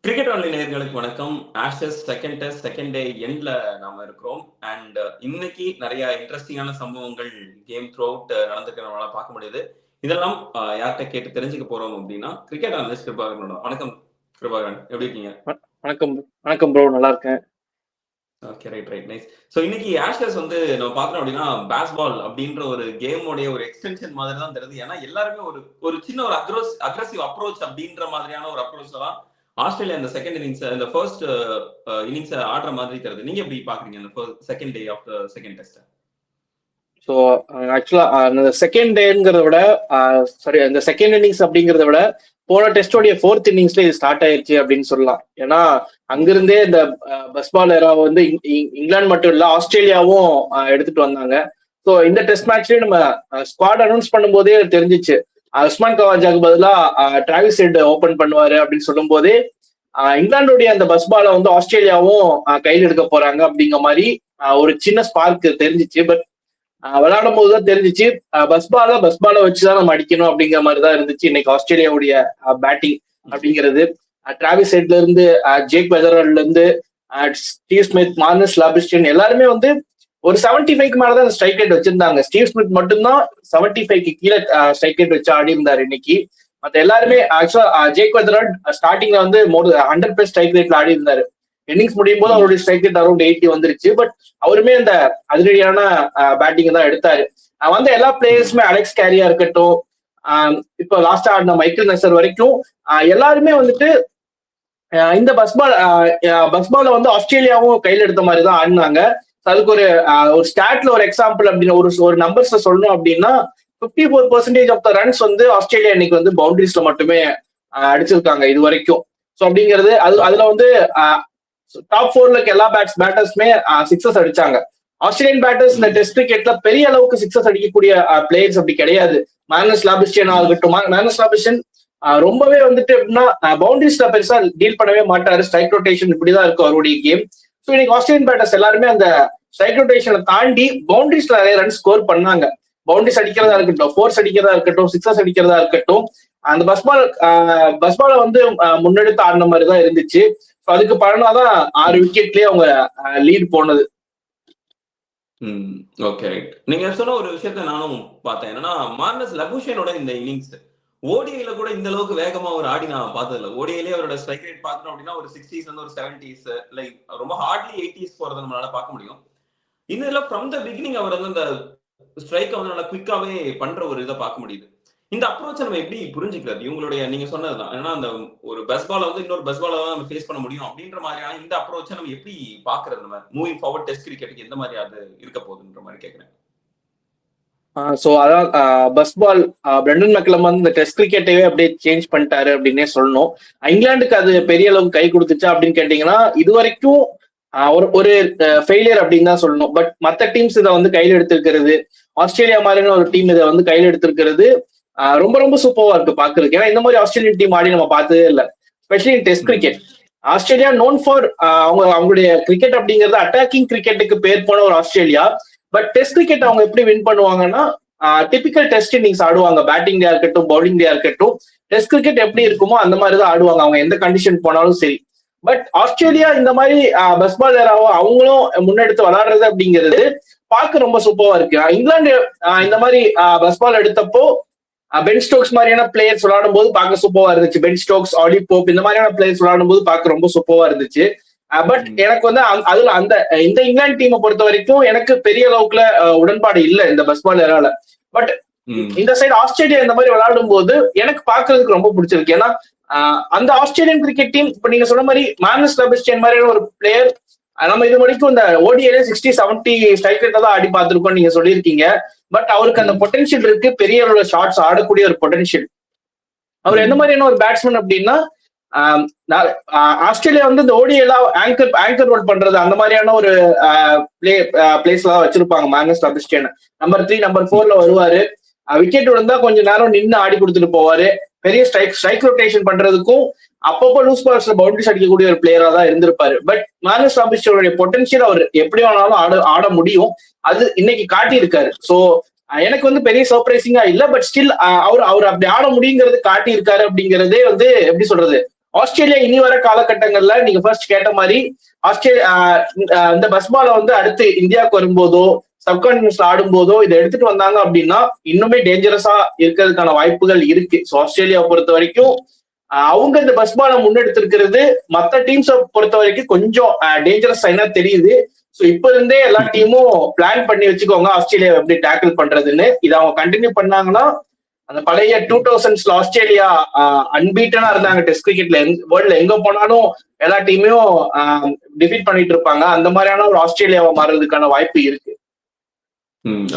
Cricket online நேயர்களுக்கு வணக்கம். Ashes second test second day எண்ட்ல நாம இருக்கிறோம். அண்ட் இன்னைக்கு நிறைய இன்ட்ரெஸ்டிங்கான சம்பவங்கள் கேம் த்ரூ அவுட் நடந்துக்க நம்மளால பார்க்க முடியுது. இதெல்லாம் யார்கிட்ட கேட்டு தெரிஞ்சுக்க போறோம் அப்படின்னா கிரிக்கெட் அனலிஸ்ட் கிருபாகரனோட. வணக்கம் கிருபாகரன், எப்படி இருக்கீங்க? வணக்கம் வணக்கம் ப்ரோ, நல்லா இருக்கேன். Okay, right right nice. So இன்னைக்கு ஆஷஸ் வந்து நம்ம பார்க்கறோம் அப்படின்னா பேஸ்பால் அப்படின்ற ஒரு கேமோடைய ஒரு எக்ஸ்டென்ஷன் மாதிரி தான் தெரியுது. ஏன்னா எல்லாருமே ஒரு ஒரு சின்ன ஒரு அக்ரெசிவ் அப்ரோச் அப்படின்ற மாதிரியான ஒரு அப்ரோச் தான் ஆஸ்திரேலியா இந்த செகண்ட் இன்னிங்ஸ் இந்த ஃபர்ஸ்ட் இன்னிங்ஸ் ஆடுற மாதிரி தெரியுது. நீங்க எப்படி பாக்குறீங்க இந்த second day of the second test? So actually அந்த செகண்ட் டேங்கிறத விட சாரி அந்த செகண்ட் இன்னிங்ஸ் அப்படிங்கிறத விட போன டெஸ்டோடைய ஃபோர்த் இன்னிங்ஸ்ல இது ஸ்டார்ட் ஆயிருச்சு அப்படின்னு சொல்லலாம். ஏன்னா அங்கிருந்தே இந்த பஸ்பால் ஏராவை வந்து இங்கிலாந்து மட்டும் இல்ல ஆஸ்திரேலியாவும் எடுத்துட்டு வந்தாங்க. ஸோ இந்த டெஸ்ட் மேட்ச்லயும் நம்ம ஸ்குவாட் அனௌன்ஸ் பண்ணும்போதே தெரிஞ்சிச்சு உஸ்மான் கவாஜாக்கு பதிலாக டிராவிஸ் ஹெட் ஓபன் பண்ணுவாரு அப்படின்னு சொல்லும் போதே இங்கிலாந்துடைய அந்த பஸ்பாலை வந்து ஆஸ்திரேலியாவும் கையில் எடுக்க போறாங்க அப்படிங்கிற மாதிரி ஒரு சின்ன ஸ்பார்க் தெரிஞ்சிச்சு. பட் விளையாடும் போதுதான் தெரிஞ்சிச்சு பஸ்பாலை வச்சுதான் நம்ம அடிக்கணும் அப்படிங்கிற மாதிரிதான் இருந்துச்சு இன்னைக்கு ஆஸ்திரேலியாவுடைய பேட்டிங் அப்படிங்கிறது. டிராவிஸ் ஹெட்ல இருந்து ஜேக் வெதர்ல இருந்து ஸ்டீவ் ஸ்மித், மார்னஸ் லாபிஸ்டன் எல்லாருமே வந்து ஒரு 75க்கு மேலதான் ஸ்ட்ரைக் ரேட் வச்சிருந்தாங்க. ஸ்டீவ் ஸ்மித் மட்டும்தான் 75க்கு கீழே ஸ்ட்ரைக் ரேட் வச்சு ஆடி இருந்தாரு இன்னைக்கு. மற்ற எல்லாருமே ஆக்சுவலா ஜேக் வெதர்ட் ஸ்டார்டிங்ல வந்து 100+ ஸ்ட்ரைக் ரேட்ல ஆடி இருந்தாரு. இன்னிங்ஸ் முடியும் போது அவருடைய ஸ்ட்ரைக் ரேட் அரௌண்ட் 80 வந்துருச்சு. பட் அவருமே அந்த அதிரடியான பேட்டிங் தான் எடுத்தாரு. வந்த எல்லா பிளேயர்ஸுமே அலெக்ஸ் கேரியா இருக்கட்டும், இப்போ லாஸ்டா ஆடின மைக்கேல் நெசர் வரைக்கும் எல்லாருமே வந்துட்டு இந்த பஸ்பால வந்து ஆஸ்திரேலியாவும் கையில் எடுத்த மாதிரி தான் ஆடினாங்க. அதுக்கு ஒரு ஸ்டாட்ல ஒரு எக்ஸாம்பிள் அப்படின்னு ஒரு நம்பர்ஸ்ல சொல்லணும் அப்படின்னா 54% ஆஃப் த ரன்ஸ் வந்து ஆஸ்திரேலியா இன்னைக்கு வந்து பவுண்டரிஸ்ல மட்டுமே அடிச்சிருக்காங்க இது வரைக்கும். ஸோ அப்படிங்கிறது அதுல வந்து டாப் 4ல எல்லா பேட்டர்ஸ்மே சிக்ஸஸ் அடிச்சாங்க. ஆஸ்திரேலியன் பேட்டர்ஸ் இந்த டெஸ்ட் கிரிக்கெட்ல பெரிய அளவுக்கு சிக்ஸஸ் அடிக்கக்கூடிய பிளேயர்ஸ் அப்படி கிடையாது. மார்னஸ் லாபிஸ்டன் ஆகட்டும், மார்னஸ் லாபிஸ்டன் ரொம்பவே வந்துட்டு எப்படின்னா பவுண்டரிஸ்ல பெருசா டீல் பண்ணவே மாட்டாரு. ஸ்ட்ரைக் ரொட்டேஷன் இப்படிதான் இருக்கும் அவருடைய கேம். ஸோ இன்னைக்கு ஆஸ்திரேலியன் பேட்டர்ஸ் எல்லாருமே அந்த ஸ்ட்ரைக் ரொட்டேஷனை தாண்டி பவுண்டரிஸ்ல நிறைய ரன் ஸ்கோர் பண்ணாங்க. பவுண்டரிஸ் அடிக்கிறதா இருக்கட்டும், ஃபோர்ஸ் அடிக்கிறதா இருக்கட்டும், சிக்ஸஸ் அடிக்கிறதா இருக்கட்டும், அந்த பஸ்பாலை வந்து முன்னெடுத்து ஆடின மாதிரி தான் இருந்துச்சு. அதுக்கு பலனாதான் 6 விக்கெட்லயே அவங்க லீட் போனது. ஓகே, நீங்க சொன்ன ஒரு விஷயத்த நானும் பார்த்தேன். என்னன்னா மார்னஸ் லபுஷனோட இந்த இன்னிங்ஸ் ஓடிஐல கூட இந்த அளவுக்கு வேகமா ஒரு ஆடி நான் பார்த்தது இல்லை. ஓடிஐலேயே அவரோட ஸ்ட்ரைக் ரேட் பார்க்கணும் அப்படின்னா ஒரு 60s வந்து ஒரு 70s, லைக் ரொம்ப ஹார்ட்லி 80s போறதை நம்மளால பார்க்க முடியும். இதுல ஃப்ரம் த பிகினிங் அவர் வந்து அந்த ஸ்ட்ரைக்கை வந்து நல்லா குவிக்காவே பண்ற ஒரு இதை பார்க்க முடியுது. இந்த அப்ரோச்சை நம்ம எப்படி புரிஞ்சுக்கிறது? இவங்களுடைய நீங்க சொன்னதுதான், ஏன்னா அந்த ஒரு பஸ்பால வந்து இன்னொரு பஸ்பால தான் நம்ம ஃபேஸ் பண்ண முடியும் அப்படின்ற மாதிரியான இந்த அப்ரோச்சை நம்ம எப்படி பாக்குறது? நம்ம மூவிங் ஃபார்வர்ட் டெஸ்ட் கிரிக்கெட்டுக்கு எந்த மாதிரி அது இருக்க போகுதுன்ற மாதிரி கேட்கிறேன். ஸோ அதான் பஸ்பால் பிரெண்டன் மெக்கலம் வந்து இந்த டெஸ்ட் கிரிக்கெட்டையே அப்படியே சேஞ்ச் பண்ணிட்டாரு அப்படின்னே சொல்லணும். இங்கிலாந்துக்கு அது பெரிய அளவுக்கு கை கொடுத்துச்சா அப்படின்னு கேட்டீங்கன்னா இது வரைக்கும் ஒரு ஃபெயிலியர் அப்படின்னு தான் சொல்லணும். பட் மற்ற டீம்ஸ் இதை வந்து கையில் எடுத்திருக்கிறது, ஆஸ்திரேலியா மாதிரியான ஒரு டீம் இதை வந்து கையில் எடுத்திருக்கிறது ரொம்ப ரொம்ப சூப்பரா இருக்கு பாக்குறதுக்கு. ஏன்னா இந்த மாதிரி ஆஸ்திரேலியன் டீம் ஆடி நம்ம பார்த்ததே இல்லை, specially test cricket. Australia known for அவங்களுடைய கிரிக்கெட் அப்படிங்கிறது அட்டாக்கிங் கிரிக்கெட்டுக்கு பேர் போன ஒரு ஆஸ்திரேலியா. பட் டெஸ்ட் கிரிக்கெட் அவங்க எப்படி வின் பண்ணுவாங்கன்னா டிபிக்கல் டெஸ்ட் இன்னிங்ஸ் ஆடுவாங்க. பேட்டிங் டே இருக்கட்டும், பவுலிங் டே இருக்கட்டும், டெஸ்ட் கிரிக்கெட் எப்படி இருக்குமோ அந்த மாதிரி தான் ஆடுவாங்க அவங்க எந்த கண்டிஷன் போனாலும் சரி. பட் ஆஸ்திரேலியா இந்த மாதிரி பஸ்பால் ஏராவோ அவங்களும் முன்னெடுத்து விளையாடுறது அப்படிங்கிறது பார்க்க ரொம்ப சூப்பரா இருக்கு. இங்கிலாந்து இந்த மாதிரி பஸ்பால் எடுத்தப்போ பென் ஸ்டோக்ஸ் மாதிரியான பிளேயர்ஸ் விளையாடும் போது பார்க்க சூப்பரா இருந்துச்சு. பென் ஸ்டோக்ஸ், ஆலி போப் இந்த மாதிரியான பிளேயர்ஸ் விளையாடும் போது பார்க்க ரொம்ப சூப்பரா இருந்துச்சு. பட் எனக்கு வந்து அதுல இந்த இங்கிலாந்து டீமை பொறுத்த வரைக்கும் எனக்கு பெரிய அளவுக்குல உடன்பாடு இல்லை இந்த பஸ்பால் ஏரால. பட் இந்த சைடு ஆஸ்திரேலியா இந்த மாதிரி விளையாடும் போது எனக்கு பாக்குறதுக்கு ரொம்ப பிடிச்சிருக்கு. ஏன்னா அந்த ஆஸ்திரேலியன் கிரிக்கெட் டீம் இப்ப நீங்க சொன்ன மாதிரி மார்னஸ் லாபிஸ்டன் மாதிரியான ஒரு பிளேயர் நம்ம இது வரைக்கும் இந்த ஓடிஐல 60-70 ஸ்ட்ரைக் ரேட்ல தான் ஆடி பார்த்திருக்கோம் நீங்க சொல்லியிருக்கீங்க. பட் அவருக்கு அந்த பொட்டன்ஷியல் இருக்கு, பெரிய ஷாட்ஸ் ஆடக்கூடிய ஒரு பொட்டன்ஷியல். அவர் எந்த மாதிரியான ஒரு பேட்ஸ்மேன் அப்படின்னா ஆஸ்திரேலியா வந்து இந்த ஓடிஐலாம் ஆங்கர் ரோல் பண்றது அந்த மாதிரியான ஒரு பிளேஸ் எல்லாம் வச்சிருப்பாங்க. மார்னஸ் லாபிஸ்டன் நம்பர் 3, நம்பர் 4ல வருவாரு. விக்கெட் விழுந்தா கொஞ்ச நேரம் நின்று ஆடி கொடுத்துட்டு போவாரு. பெரிய ஸ்ட்ரைக் ரொட்டேஷன் பண்றதுக்கும் அப்பப்போ லூஸ் பால்ஸ்ல பவுண்டரிஸ் அடிக்கக்கூடிய ஒரு பிளேயரா தான் இருந்திருப்பாரு. பட் மார்னஸ் லாபிஸ்டனுடைய பொட்டன்ஷியல் அவர் எப்படி வேணாலும் ஆட முடியும், அது இன்னைக்கு காட்டி இருக்காரு. ஸோ எனக்கு வந்து பெரிய சர்ப்ரைசிங்கா இல்லை, பட் ஸ்டில் அவர் அப்படி ஆட முடியுங்கிறது காட்டி இருக்காரு அப்படிங்கிறதே வந்து எப்படி சொல்றது ஆஸ்திரேலியா இனி வர காலகட்டங்கள்ல நீங்க ஃபர்ஸ்ட் கேட்ட மாதிரி ஆஸ்திரேலியா இந்த பஸ் பாலை வந்து அடுத்து இந்தியாவுக்கு வரும்போதோ சப்கான்டினென்ட்ஸ்ல ஆடும் போதோ இதை எடுத்துட்டு வந்தாங்க அப்படின்னா இன்னுமே டேஞ்சரஸா இருக்கிறதுக்கான வாய்ப்புகள் இருக்கு. ஸோ ஆஸ்திரேலியாவை பொறுத்த வரைக்கும் அவங்க இந்த பஸ் பாலை முன்னெடுத்திருக்கிறது மற்ற டீம்ஸை பொறுத்த வரைக்கும் கொஞ்சம் டேஞ்சரஸ் சைனா தெரியுது. ஸோ இப்ப இருந்தே எல்லா டீமும் பிளான் பண்ணி வச்சுக்கோங்க ஆஸ்திரேலியா எப்படி டேக்கிள் பண்றதுன்னு. இதை அவங்க கண்டினியூ பண்ணாங்கன்னா அந்த பழைய 2000s ஆஸ்திரேலியா அன்பீட்டனா இருந்தாங்க டெஸ்ட் கிரிக்கெட்ல, வேர்ல்ட்ல எங்க போனாலும் எல்லா டீமையும் டிஃபீட் பண்ணிட்டு இருப்பாங்க. அந்த மாதிரியான ஒரு ஆஸ்திரேலியாவை மாறுறதுக்கான வாய்ப்பு இருக்கு.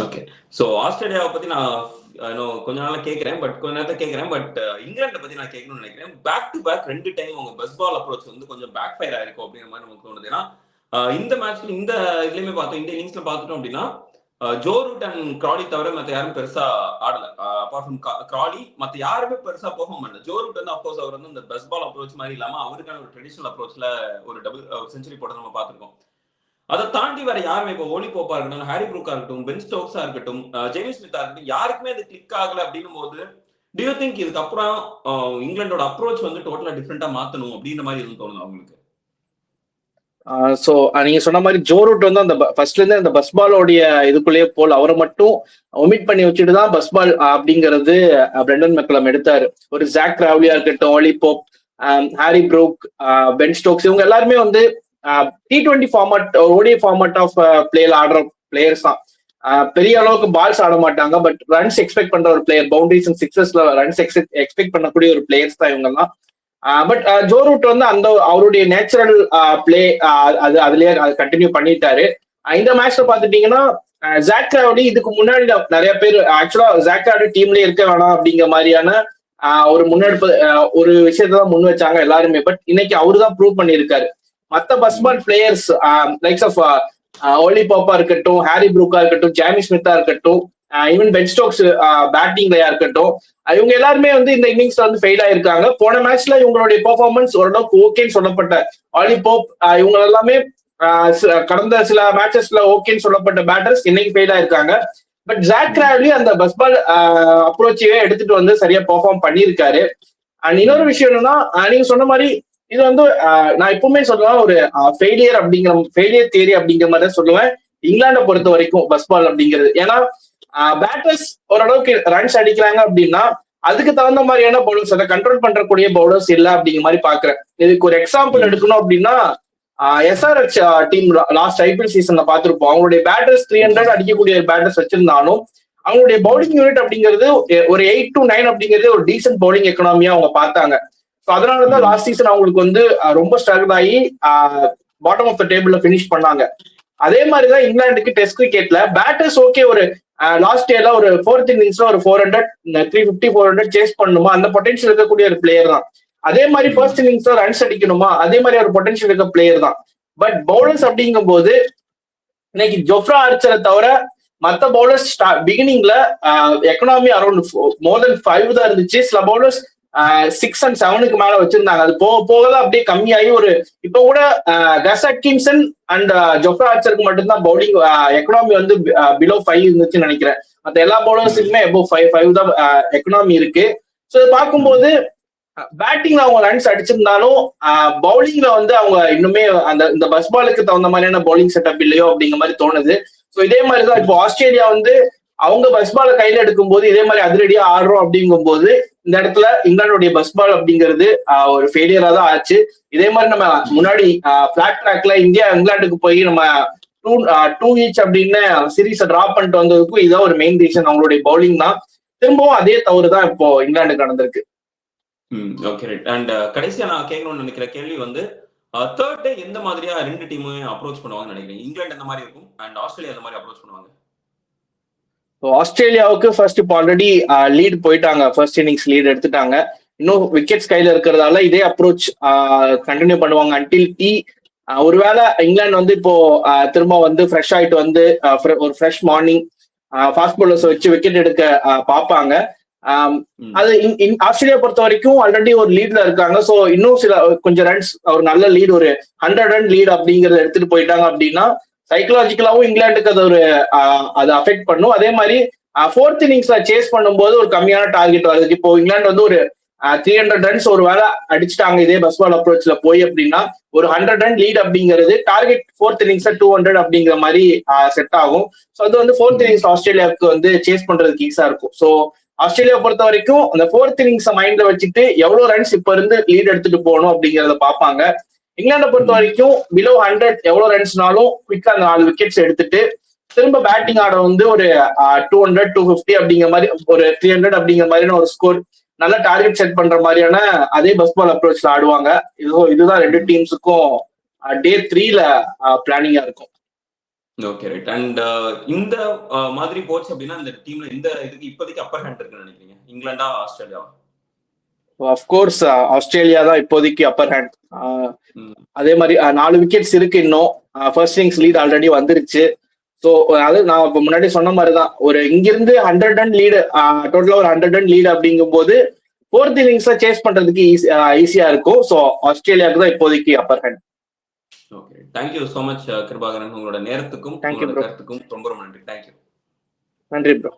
ஓகே. சோ ஆஸ்திரேலியாவை பத்தி நான் கொஞ்ச நாளா கேட்கிறேன், பட் கொஞ்ச நேரத்தை கேட்கிறேன். பட் இங்கிலாண்டை பத்தி நான் கேட்கணும்னு நினைக்கிறேன். பேக் டு பேக் 2 டைம் அவங்க பஸ் பால் அப்ரோச் வந்து கொஞ்சம் பேக் ஃபயர் ஆயிருக்கும் அப்படிங்கிற மாதிரி நமக்கு தோணுது. ஏன்னா இந்த மேட்ச்ல இந்த இதுலயுமே பார்த்தோம், இந்த இன்னிங்ஸ்ல பார்த்துட்டோம் அப்படின்னா ஜோ ரூட் அண்ட் கிராலி தவிர மற்ற யாரும் பெருசா ஆடல. அப்பார்ட் ஃப்ரம் கிராலி மற்ற யாருமே பெருசா பெர்ஃபார்ம் பண்ணல. ஜோ ரூட் வந்து அப்கோர்ஸ் அவர் வந்து இந்த பஸ் பால் அப்ரோச் மாதிரி இல்லாம அவருக்கான ஒரு ட்ரெடிஷனல் அப்ரோச்ல ஒரு செஞ்சுரி போட நம்ம பார்த்திருக்கோம். அதை தாண்டி வேற யாருமே இப்போ ஓலி போப்பா இருக்கட்டும், ஹாரி ப்ரூக்கா இருக்கட்டும், பென் ஸ்டோக்ஸா இருக்கட்டும், ஜேமி ஸ்மித்தா இருக்கட்டும், யாருக்குமே அது கிளிக் ஆகல அப்படின்னும் போது டு யூ திங்க் இதுக்கப்புறம் இங்கிலாண்டோட அப்ரோச் வந்து டோட்டலா டிஃப்ரெண்டா மாத்தணும் அப்படின்ற மாதிரி எதுவும் தோணுது அவங்களுக்கு? சோ நீங்க சொன்ன மாதிரி ஜோ ரூட் வந்து அந்த ஃபர்ஸ்ட்ல இருந்து அந்த பஸ் பாலோடைய இதுக்குள்ளேயே போல் அவரை மட்டும் ஒமிட் பண்ணி வச்சுட்டு தான் பஸ் பால் அப்படிங்கிறது பிரெண்டன் மெக்கலம் எடுத்தாரு. ஒரு ஜாக் ராவ்லியா இருக்கட்டும், Ollie Pope, Harry Brook, Ben Stokes, இவங்க எல்லாருமே வந்து T20 format, ODI format of player ஆடுற பிளேயர்ஸ் தான். பெரிய அளவுக்கு பால்ஸ் ஆட மாட்டாங்க, பட் ரன்ஸ் எக்ஸ்பெக்ட் பண்ற ஒரு பிளேயர், பவுண்டரிஸ் அண்ட் சிக்ஸஸ்ல ரன்ஸ் எக்ஸ்பெக்ட் பண்ணக்கூடிய ஒரு பிளேயர்ஸ் தான் இவங்க எல்லாம். பட் ஜோ ரூட் வந்து அந்த அவருடைய நேச்சுரல் பிளே அது அதுலயே கண்டினியூ பண்ணிட்டாரு. இந்த மேட்ச்ல பாத்துட்டீங்கன்னா ஜாக் ராவ்லி இதுக்கு முன்னாடி நிறைய பேர் ஆக்சுவலா ஜாக் ராவ்லி டீம்லயே இருக்க வேணாம் அப்படிங்கிற மாதிரியான ஒரு முன்னெடுப்பு ஒரு விஷயத்தான் முன் வச்சாங்க எல்லாருமே. பட் இன்னைக்கு அவரு தான் ப்ரூவ் பண்ணியிருக்காரு. மத்த பஸ்பால் பிளேயர்ஸ் லைக்ஸ் ஆஃப் ஓலி பாப்பா இருக்கட்டும், ஹாரி ப்ரூக்கா இருக்கட்டும், ஜேமி ஸ்மித்தா இருக்கட்டும், ஈவன் பென் ஸ்டோக்ஸ் பேட்டிங்லயா இருக்கட்டும், இவங்க எல்லாருமே வந்து இந்த இன்னிங்ஸ்ல வந்து ஃபெயில் ஆயிருக்காங்க. போன மேட்ச்ல இவங்களுடைய பெர்ஃபார்மன்ஸ் ஓரளவுக்கு ஓகேன்னு சொல்லப்பட்ட ஆலி போப் இவங்க எல்லாமே கடந்த சில மேட்சஸ்ல ஓகேன்னு சொல்லப்பட்ட பேட்டர்ஸ் இன்னைக்கு ஃபெயில் ஆயிருக்காங்க. பட் ஜாக் ராவ்லி அந்த பஸ்பால் அப்ரோச்சையே எடுத்துட்டு வந்து சரியா பெர்ஃபார்ம் பண்ணியிருக்காரு. அண்ட் இன்னொரு விஷயம் என்னன்னா, நீங்க சொன்ன மாதிரி இது வந்து நான் எப்பவுமே சொல்லுவேன் ஒரு ஃபெயிலியர் தியரி அப்படிங்கிற மாதிரி தான் சொல்லுவேன் இங்கிலாண்டை பொறுத்த வரைக்கும் பஸ்பால் அப்படிங்கிறது. ஏன்னா பேட்டர்ஸ் ஓரளவுக்கு ரன்ஸ் அடிக்கிறாங்க அப்படின்னா அதுக்கு தகுந்த மாதிரியான பவுலர்ஸ், அதை கண்ட்ரோல் பண்றக்கூடிய பவுலர்ஸ் இல்லை அப்படிங்கிற மாதிரி பாக்குறேன். இதுக்கு ஒரு எக்ஸாம்பிள் எடுக்கணும் அப்படின்னா எஸ்ஆர்எச் டீம் லாஸ்ட் ஐபிஎல் சீசன்ல பார்த்திருப்போம். அவங்களுடைய பேட்டர்ஸ் 300 அடிக்கக்கூடிய பேட்டர்ஸ் வச்சிருந்தாலும் அவங்களுடைய பவுலிங் யூனிட் அப்படிங்கிறது ஒரு 8 to 9 அப்படிங்கிறது ஒரு டீசென்ட் பவுலிங் எக்கனாமியா அவங்க பார்த்தாங்க. ஸோ அதனாலதான் லாஸ்ட் சீசன் அவங்களுக்கு வந்து ரொம்ப ஸ்ட்ரகிள் ஆகி பாட்டம் ஆஃப் த டேபிள்ல பினிஷ் பண்ணாங்க. அதே மாதிரிதான் இங்கிலாந்துக்கு டெஸ்ட் கிரிக்கெட்ல பேட்டர்ஸ் ஓகே ஒரு லாஸ்ட் இயர்ல ஒரு 4th இன்னிங்ஸ்ல ஒரு 400, 350, 400 சேஸ் பண்ணுமா அந்த பொட்டன்ஷியல் இருக்கக்கூடிய ஒரு பிளேயர் தான். அதே மாதிரி ஃபர்ஸ்ட் இன்னிங்ஸ்ல ரன்ஸ் அடிக்கணுமா அதே மாதிரி ஒரு பொட்டன்ஷியல் இருக்க பிளேயர் தான். பட் பவுலர்ஸ் அப்படிங்கும் போது இன்னைக்கு ஜோஃப்ரா ஆர்ச்சரை தவிர மற்ற பவுலர்ஸ் பிகினிங்ல எக்கனாமி அரௌண்ட் மோர் தென் 5 தான் இருந்துச்சு. சில பவுலர்ஸ் 6 and 7க்கு மேல வச்சிருந்தாங்க. அது போக போகதான் அப்படியே கம்மியாகி ஒரு இப்ப கூட கஸ் அட்கின்சன் அண்ட் ஜோஃப்ரா ஆர்ச்சருக்கு மட்டும்தான் பவுலிங் எக்கனாமி வந்து பிலோ 5 இருந்துச்சுன்னு நினைக்கிறேன். மற்ற எல்லா பவுலர்ஸுக்குமே எபோவ் 5 தான் எக்கனாமி இருக்கு. ஸோ பார்க்கும்போது பேட்டிங்ல அவங்க ரன்ஸ் அடிச்சிருந்தாலும் பவுலிங்ல வந்து அவங்க இன்னுமே அந்த இந்த பஸ் பாலுக்கு தகுந்த மாதிரியான பவுலிங் செட்டப் இல்லையோ அப்படிங்கிற மாதிரி தோணுது. ஸோ இதே மாதிரிதான் இப்போ ஆஸ்திரேலியா வந்து அவங்க பஸ் பாலை கையில எடுக்கும் போது இதே மாதிரி அதிரடியா ஆடுறோம் அப்படிங்கும் போது இந்த இடத்துல இங்கிலாந்துடைய பஸ் பால் அப்படிங்கிறது ஒரு ஃபெயிலியரா தான் ஆச்சு. இதே மாதிரி நம்ம முன்னாடி பிளாட் ட்ராக்ல இங்கிலாந்துக்கு போய் நம்ம 2 each அப்படின்னு சீரீஸை டிராப் பண்ணிட்டு வந்ததுக்கும் இதான் ஒரு மெயின் ரீசன், அவங்களுடைய பவுலிங் தான். திரும்பவும் அதே தவறு தான் இப்போ இங்கிலாந்துக்கு நடந்திருக்கு. Okay right. அண்ட் கடைசியா நான் கேட்கணும்னு நினைக்கிற கேள்வி வந்து தேர்ட் டே எந்த மாதிரியா 2 டீமும் அப்ரோச் பண்ணுவாங்கன்னு நினைக்கிறேன்? இங்கிலாந்து எந்த மாதிரி இருக்கும் அண்ட் ஆஸ்திரேலியா எந்த மாதிரி அப்ரோச் பண்ணுவாங்க? ஆஸ்திரேலியாவுக்கு ஃபர்ஸ்ட் இப்போ ஆல்ரெடி லீட் போயிட்டாங்க, ஃபர்ஸ்ட் இன்னிங்ஸ் லீட் எடுத்துட்டாங்க. இன்னும் விக்கெட்ஸ் கையில இருக்கிறதால இதே அப்ரோச் கண்டினியூ பண்ணுவாங்க அன்டில் ஒருவேளை இங்கிலாந்து வந்து இப்போ திரும்ப வந்து ஃப்ரெஷ் ஆயிட்டு வந்து ஒரு ஃப்ரெஷ் மார்னிங் ஃபாஸ்ட் பவுலர்ஸ் வச்சு விக்கெட் எடுக்க பார்ப்பாங்க. அது ஆஸ்திரேலியா பொறுத்த வரைக்கும் ஆல்ரெடி ஒரு லீட்ல இருக்காங்க. ஸோ இன்னும் கொஞ்சம் ரன்ஸ் ஒரு நல்ல லீட் ஒரு 100 run லீட் அப்படிங்கறத எடுத்துட்டு போயிட்டாங்க அப்படின்னா சைக்கலாஜிக்கலாவும் இங்கிலாந்துக்கு அது ஒரு அது அஃபெக்ட் பண்ணும். அதே மாதிரி 4th இன்னிங்ஸ்ல சேஸ் பண்ணும்போது ஒரு கம்மியான டார்கெட் வருது. இப்போ இங்கிலாந்து வந்து ஒரு 300 ரன்ஸ் ஒரு வேலை அடிச்சுட்டாங்க இதே பஸ் பால் அப்ரோச்ல போய் அப்படின்னா ஒரு 100 ரன் லீட் அப்படிங்கிறது டார்கெட் ஃபோர்த் இன்னிங்ஸ் 200 அப்படிங்கிற மாதிரி செட் ஆகும். ஸோ அது வந்து ஃபோர்த் இன்னிங்ஸ் ஆஸ்திரேலியாவுக்கு வந்து சேஸ் பண்றதுக்கு ஈஸியா இருக்கும். ஸோ ஆஸ்திரேலியா பொறுத்த வரைக்கும் அந்த ஃபோர்த் இன்னிங்ஸ் மைண்ட்ல வச்சுட்டு எவ்வளவு ரன்ஸ் இப்ப இருந்து லீட் எடுத்துட்டு போகணும் அப்படிங்கறத பார்ப்பாங்க. இங்கிலாண்டை பொறுத்த வரைக்கும் பிலோ 100 எவ்வளவு ரன்ஸ்னாலும் குவிக்கா அந்த 4 விக்கெட்ஸ் எடுத்துட்டு திரும்ப பேட்டிங் ஆட வந்து ஒரு 200 250 அப்படிங்கிற மாதிரி ஒரு 300 அப்படிங்கிற மாதிரியான ஒரு ஸ்கோர் நல்ல டார்கெட் செட் பண்ற மாதிரியான அதே பஸ் பால் அப்ரோச்ல ஆடுவாங்க. இதுதான் ரெண்டு டீம்ஸுக்கும் டே 3ல பிளானிங்கா இருக்கும். Okay right. அண்ட் இந்த மாதிரி போச்சு அப்படின்னா இந்த டீம்ல இந்த இதுக்கு இப்போதைக்கு அப்பர் ஹேண்ட் இருக்குன்னு நினைக்கிறீங்க? இங்கிலாண்டா ஆஸ்திரேலியாவா? அஃப்கோர்ஸ் ஆஸ்திரேலியா தான் இப்போதைக்கு அப்பர் ஹேண்ட். அதே மாதிரி 4 விக்கெட்ஸ் இருக்கு இன்னும். ஃபர்ஸ்ட் இன்னிங்ஸ் லீட் ஆல்ரெடி வந்துருச்சு. ஸோ அது நான் இப்போ முன்னாடி சொன்ன மாதிரி தான் ஒரு இங்கிருந்து 100 ரன் லீடு டோட்டலா ஒரு 100 ரன் லீடு அப்படிங்கும் போது ஃபோர்த் இன்னிங்ஸை சேஸ் பண்றதுக்கு ஈஸியா இருக்கும். ஸோ ஆஸ்திரேலியாவுக்கு தான் இப்போதைக்கு upper hand. Okay, thank you so much Kirubakaran. உங்களோட நேரத்துக்கும் உங்களோட கருத்துக்கும் ரொம்ப ரொம்ப நன்றி. தேங்க்யூ. நன்றி ப்ரோ.